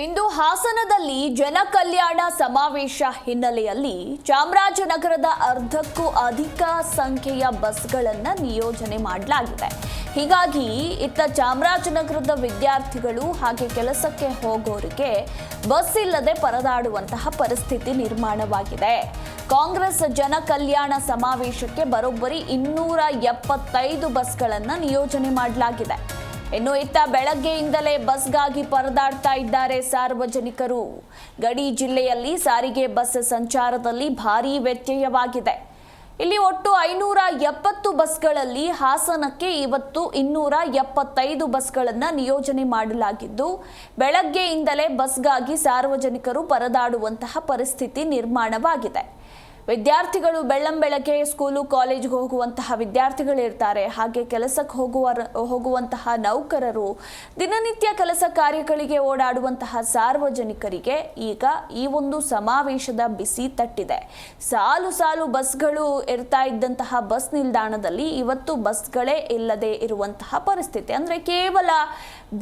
ಇಂದು ಹಾಸನದಲ್ಲಿ ಜನಕಲ್ಯಾಣ ಸಮಾವೇಶ ಹಿನ್ನೆಲೆಯಲ್ಲಿ ಚಾಮರಾಜನಗರದ ಅರ್ಧಕ್ಕೂ ಅಧಿಕ ಸಂಖ್ಯೆಯ ಬಸ್ಗಳನ್ನು ನಿಯೋಜನೆ ಮಾಡಲಾಗಿದೆ. ಹೀಗಾಗಿ ಇತ್ತ ಚಾಮರಾಜನಗರದ ವಿದ್ಯಾರ್ಥಿಗಳು ಹಾಗೆ ಕೆಲಸಕ್ಕೆ ಹೋಗೋರಿಗೆ ಬಸ್ ಇಲ್ಲದೆ ಪರದಾಡುವಂತಹ ಪರಿಸ್ಥಿತಿ ನಿರ್ಮಾಣವಾಗಿದೆ. ಕಾಂಗ್ರೆಸ್ ಜನಕಲ್ಯಾಣ ಸಮಾವೇಶಕ್ಕೆ ಬರೋಬ್ಬರಿ 275 ಬಸ್ಗಳನ್ನು ನಿಯೋಜನೆ ಮಾಡಲಾಗಿದೆ. ಇನ್ನು ಇತ್ತ ಬೆಳಗ್ಗೆಯಿಂದಲೇ ಬಸ್ಗಾಗಿ ಪರದಾಡ್ತಾ ಇದ್ದಾರೆ ಸಾರ್ವಜನಿಕರು. ಗಡಿ ಜಿಲ್ಲೆಯಲ್ಲಿ ಸಾರಿಗೆ ಬಸ್ ಸಂಚಾರದಲ್ಲಿ ಭಾರೀ ವ್ಯತ್ಯಯವಾಗಿದೆ. ಇಲ್ಲಿ ಒಟ್ಟು 570 ಬಸ್ಗಳಲ್ಲಿ ಹಾಸನಕ್ಕೆ ಇವತ್ತು 275 ಬಸ್ಗಳನ್ನು ನಿಯೋಜನೆ ಮಾಡಲಾಗಿದ್ದು, ಬೆಳಗ್ಗೆಯಿಂದಲೇ ಬಸ್ಗಾಗಿ ಸಾರ್ವಜನಿಕರು ಪರದಾಡುವಂತಹ ಪರಿಸ್ಥಿತಿ ನಿರ್ಮಾಣವಾಗಿದೆ. ವಿದ್ಯಾರ್ಥಿಗಳು ಬೆಳ್ಳಂಬೆಳಗ್ಗೆ ಸ್ಕೂಲು ಕಾಲೇಜ್ಗೆ ಹೋಗುವಂತಹ ವಿದ್ಯಾರ್ಥಿಗಳಿರ್ತಾರೆ, ಹಾಗೆ ಕೆಲಸಕ್ಕೆ ಹೋಗುವಂತಹ ನೌಕರರು, ದಿನನಿತ್ಯ ಕೆಲಸ ಕಾರ್ಯಗಳಿಗೆ ಓಡಾಡುವಂತಹ ಸಾರ್ವಜನಿಕರಿಗೆ ಈಗ ಈ ಒಂದು ಸಮಾವೇಶದ ಬಿಸಿ ತಟ್ಟಿದೆ. ಸಾಲು ಸಾಲು ಬಸ್ಗಳು ಇರ್ತಾ ಇದ್ದಂತಹ ಬಸ್ ನಿಲ್ದಾಣದಲ್ಲಿ ಇವತ್ತು ಬಸ್ಗಳೇ ಇಲ್ಲದೆ ಇರುವಂತಹ ಪರಿಸ್ಥಿತಿ. ಅಂದರೆ ಕೇವಲ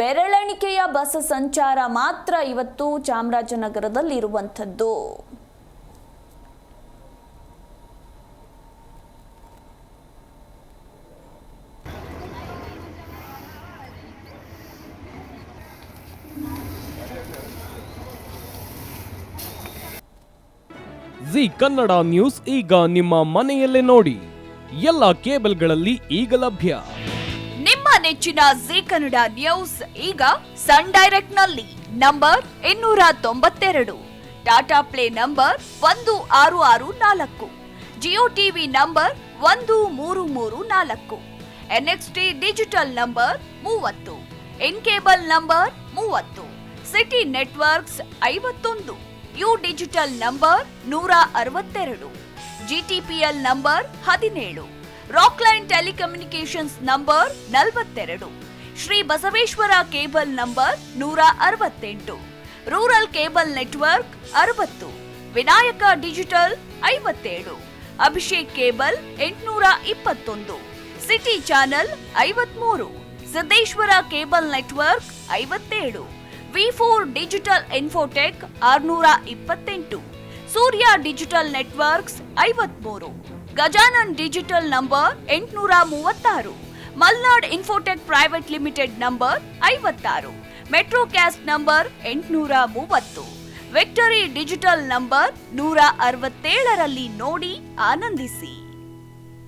ಬೆರಳೆಣಿಕೆಯ ಬಸ್ ಸಂಚಾರ ಮಾತ್ರ ಇವತ್ತು ಚಾಮರಾಜನಗರದಲ್ಲಿ ಇರುವಂಥದ್ದು. ಜಿ ಕನ್ನಡ ನ್ಯೂಸ್ ಈಗ ನಿಮ್ಮ ಮನೆಯಲ್ಲೇ ನೋಡಿ. ಎಲ್ಲ ಕೇಬಲ್ಗಳಲ್ಲಿ ಈಗ ಲಭ್ಯ. ನಿಮ್ಮ ನೆಚ್ಚಿನ ಜಿ ಕನ್ನಡ ನ್ಯೂಸ್ ಈಗ ಸನ್ ಡೈರೆಕ್ಟ್ ನಲ್ಲಿ number 292, Tata play number 1664, Jio TV number 1334, NXT digital number 30, in cable number 30, city networks 51, U digital number 162, GTPL number 17, Rockline telecommunications number 42, Shri Basaveshwara cable number 168, rural cable network 60, Vinayaka digital 57, Abhishek cable 821, city channel 53, Siddeshwara cable network 57, V4 digital Infotech 628, Surya digital networks 53, Gajanan digital number 836, Malnad infotech private limited number 56, metrocast number 830, victory digital number 167ರಲ್ಲಿ ನೋಡಿ ಆನಂದಿಸಿ.